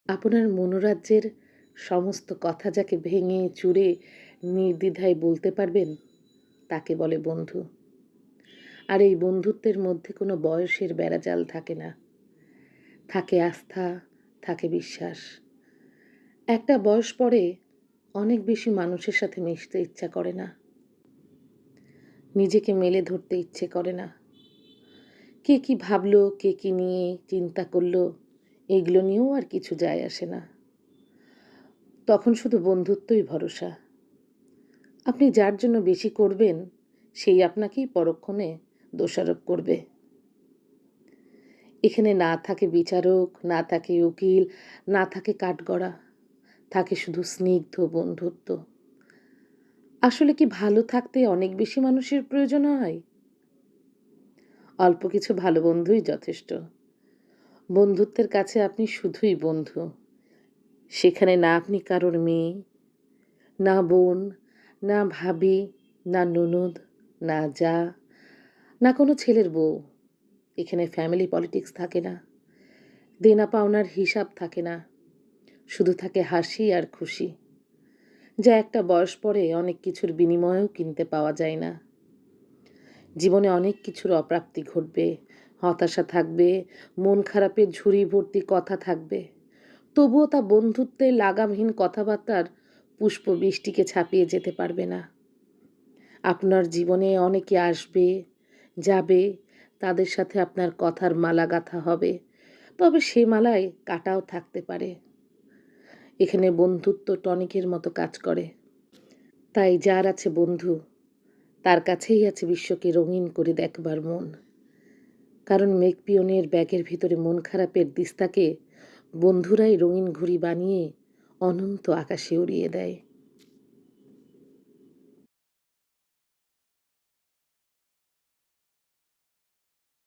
আপনার মনোরাজ্যের সমস্ত কথা যাকে ভেঙে চুরে নির্দ্বিধায় বলতে পারবেন তাকে বলে বন্ধু। আর এই বন্ধুত্বের মধ্যে কোনো বয়সের বেড়াজাল থাকে না, থাকে আস্থা, থাকে বিশ্বাস। একটা বয়স পরে অনেক বেশি মানুষের সাথে মিশতে ইচ্ছা করে না, নিজেকে মেলে ধরতে ইচ্ছে করে না। কে কি ভাবলো, কে কি নিয়ে চিন্তা করলো, এগুলো নিয়েও আর কিছু যায় আসে না। তখন শুধু বন্ধুত্বই ভরসা। আপনি যার জন্য বেশি করবেন সেই আপনাকেই পরক্ষণে দোষারোপ করবে। এখানে না থাকে বিচারক, না থাকে উকিল, না থাকে কাঠগড়া, থাকে শুধু স্নিগ্ধ বন্ধুত্ব। আসলে কি ভালো থাকতে অনেক বেশি মানুষের প্রয়োজন হয়? অল্প কিছু ভালো বন্ধুই যথেষ্ট। বন্ধুত্বের কাছে আপনি শুধুই বন্ধু। সেখানে না আপনি কারোর মেয়ে, না বোন, না ভাবি, না ননদ, না জা, না কোনো ছেলের বউ। এখানে ফ্যামিলি পলিটিক্স থাকে না, দেনা পাওনার হিসাব থাকে না, শুধু থাকে হাসি আর খুশি, যা একটা বয়স পরে অনেক কিছুর বিনিময়েও কিনতে পাওয়া যায় না। জীবনে অনেক কিছুর অপ্রাপ্তি ঘটবে, হতাশা থাকবে, মন খারাপের ঝুড়ি ভর্তি কথা থাকবে, তবুও তা বন্ধুত্বের লাগামহীন কথাবার্তার পুষ্প বৃষ্টিকে ছাপিয়ে যেতে পারবে না। আপনার জীবনে অনেকে আসবে, যাবে, তাদের সাথে আপনার কথার মালা গাঁথা হবে, তবে সে মালায় কাঁটাও থাকতে পারে। এখানে বন্ধুত্ব টনিকের মতো কাজ করে। তাই যার আছে বন্ধু, তার কাছেই আছে বিশ্বকে রঙিন করে দেখবার মন। কারণ মেঘপিয়নের ব্যাগের ভিতরে মন খারাপের দিস্তাকে বন্ধুরাই রঙিন ঘুড়ি বানিয়ে অনন্ত আকাশে উড়িয়ে দেয়।